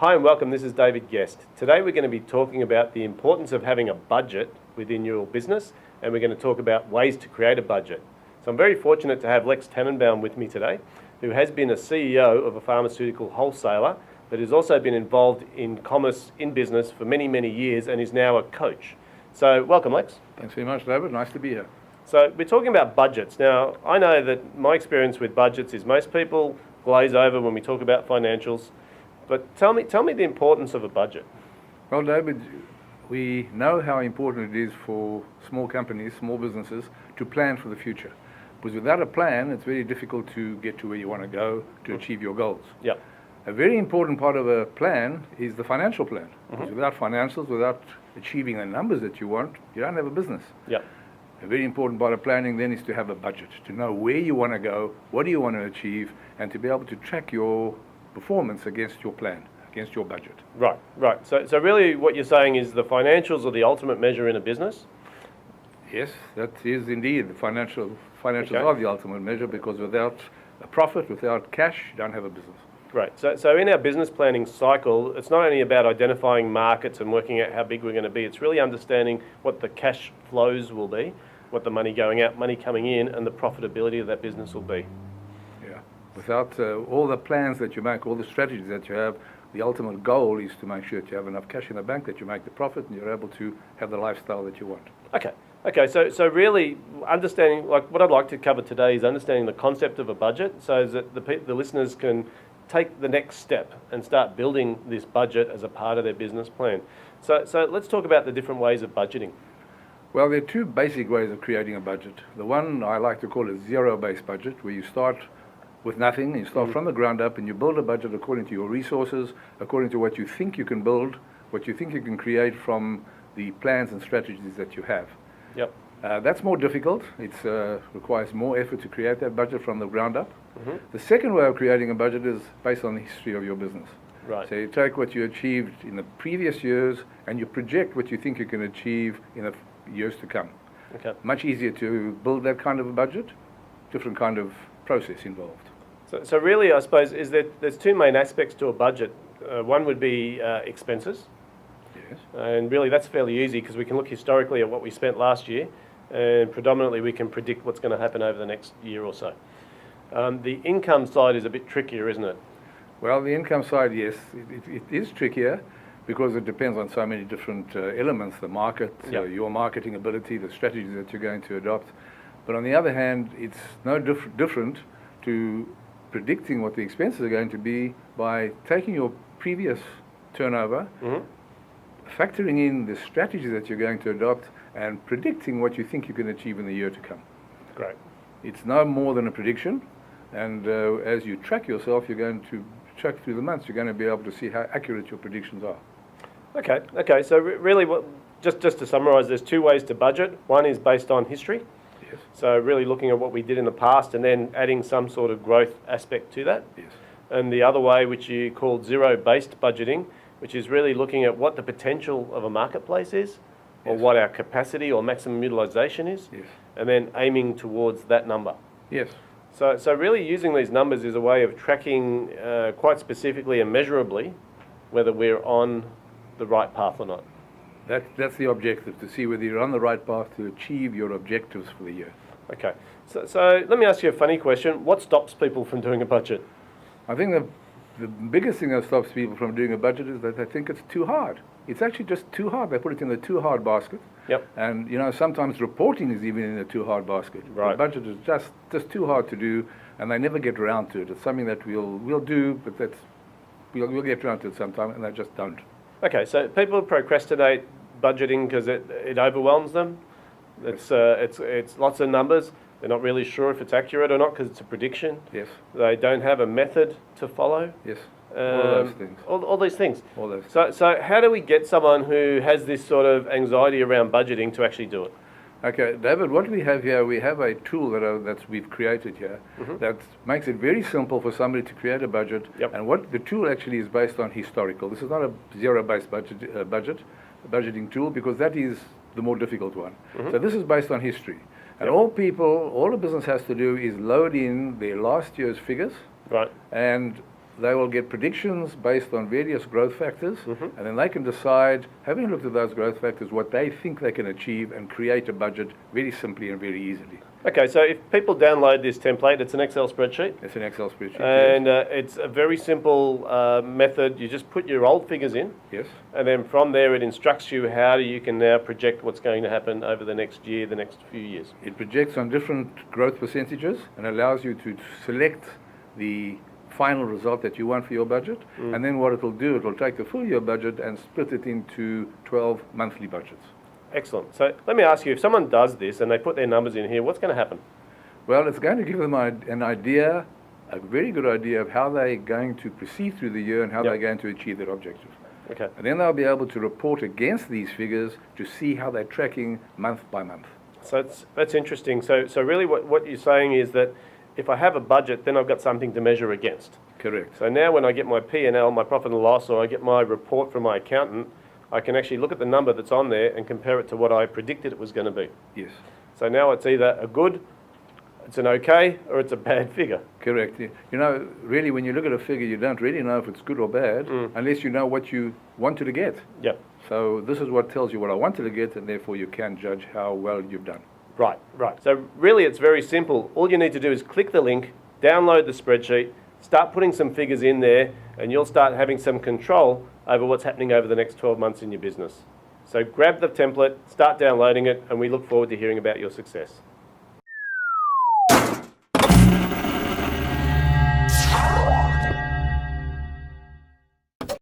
Hi and welcome, this is David Guest. Today we're going to be talking about the importance of having a budget within your business, and we're going to talk about ways to create a budget. So I'm very fortunate to have Lex Tannenbaum with me today, who has been a CEO of a pharmaceutical wholesaler, but has also been involved in commerce in business for many, many years and is now a coach. So welcome, Lex. Thanks very much, David. Nice to be here. So we're talking about budgets. Now, I know that my experience with budgets is most people glaze over when we talk about financials, but tell me the importance of a budget. Well, David, we know how important it is for small companies, small businesses, to plan for the future. Because without a plan, it's very difficult to get to where you want to go to achieve your goals. Yep. A very important part of a plan is the financial plan. Because without financials, without achieving the numbers that you want, you don't have a business. Yep. A very important part of planning then is to have a budget, to know where you want to go, what do you want to achieve, and to be able to track your performance against your plan, against your budget. Right. So really what you're saying is the financials are the ultimate measure in a business? Yes, that is indeed the financials Okay. are the ultimate measure, because without a profit, without cash, you don't have a business. Great. So in our business planning cycle, it's not only about identifying markets and working out how big we're going to be, it's really understanding what the cash flows will be, what the money going out, money coming in, and the profitability of that business will be. Yeah. Without all the plans that you make, all the strategies that you have, the ultimate goal is to make sure that you have enough cash in the bank, that you make the profit, and you're able to have the lifestyle that you want. Okay, so really understanding, like what I'd like to cover today is understanding the concept of a budget so that the listeners can take the next step and start building this budget as a part of their business plan. So let's talk about the different ways of budgeting. Well, there are two basic ways of creating a budget. The one I like to call a zero-based budget, where you start with nothing, you start from the ground up, and you build a budget according to your resources, according to what you think you can build, what you think you can create from the plans and strategies that you have. Yep. That's more difficult. It requires more effort to create that budget from the ground up. The second way of creating a budget is based on the history of your business. Right. So you take what you achieved in the previous years and you project what you think you can achieve in the years to come. Okay. Much easier to build that kind of a budget, different kind of process involved. So really, I suppose, there's two main aspects to a budget. One would be expenses. Yes. And really that's fairly easy because we can look historically at what we spent last year, and predominantly we can predict what's going to happen over the next year or so. The income side is a bit trickier, isn't it? Well, the income side, yes, it is trickier because it depends on so many different elements, the market, Yep. your marketing ability, the strategies that you're going to adopt. But on the other hand, it's no different to predicting what the expenses are going to be by taking your previous turnover, factoring in the strategies that you're going to adopt, and predicting what you think you can achieve in the year to come. Great. It's no more than a prediction, and as you track yourself, you're going to track through the months, you're going to be able to see how accurate your predictions are. Okay. So really, just to summarise, there's two ways to budget. One is based on history. Yes. So really looking at what we did in the past and then adding some sort of growth aspect to that. Yes. And the other way, which you called zero-based budgeting, which is really looking at what the potential of a marketplace is, or Yes. what our capacity or maximum utilisation is, Yes. and then aiming towards that number. Yes. So really using these numbers is a way of tracking quite specifically and measurably whether we're on the right path or not. That's the objective, to see whether you're on the right path to achieve your objectives for the year. Okay. So let me ask you a funny question. What stops people from doing a budget? I think the biggest thing that stops people from doing a budget is that they think it's too hard. It's actually just too hard. They put it in the too hard basket. Yep. And sometimes reporting is even in the too hard basket. Right. The budget is just too hard to do, and they never get around to it. It's something that we'll do, but we'll get around to it sometime, and they just don't. Okay, so people procrastinate budgeting because it overwhelms them. It's lots of numbers. They're not really sure if it's accurate or not because it's a prediction. Yes. They don't have a method to follow. Yes. All those things. All these things. All those. So how do we get someone who has this sort of anxiety around budgeting to actually do it? Okay, David, what we have here, we have a tool that we've created here that makes it very simple for somebody to create a budget. Yep. And what the tool actually is based on historical. This is not a zero-based budgeting tool, because that is the more difficult one. So this is based on history. And Yep. all a business has to do is load in their last year's figures Right. and they will get predictions based on various growth factors, and then they can decide, having looked at those growth factors, what they think they can achieve and create a budget very simply and very easily. Okay, so if people download this template, it's an Excel spreadsheet. It's an Excel spreadsheet. And it's a very simple method. You just put your old figures in, yes. and then from there it instructs you how you can now project what's going to happen over the next year, the next few years. It projects on different growth percentages and allows you to select the final result that you want for your budget. And then what it will do, it will take the full year budget and split it into 12 monthly budgets. Excellent. So let me ask you, if someone does this and they put their numbers in here, what's going to happen? Well, it's going to give them an idea, a very good idea of how they're going to proceed through the year and how Yep. they're going to achieve their objectives. Okay. And then they'll be able to report against these figures to see how they're tracking month by month. So that's interesting. So really what you're saying is that if I have a budget, then I've got something to measure against. Correct. So now when I get my P&L, my profit and loss, or I get my report from my accountant, I can actually look at the number that's on there and compare it to what I predicted it was going to be. Yes. So now it's either a good, it's an okay, or it's a bad figure. Correct. You know, really, when you look at a figure, you don't really know if it's good or bad unless you know what you wanted to get. Yep. So this is what tells you what I wanted to get, and therefore you can judge how well you've done. Right. So really it's very simple. All you need to do is click the link, download the spreadsheet, start putting some figures in there, and you'll start having some control over what's happening over the next 12 months in your business. So grab the template, start downloading it, and we look forward to hearing about your success.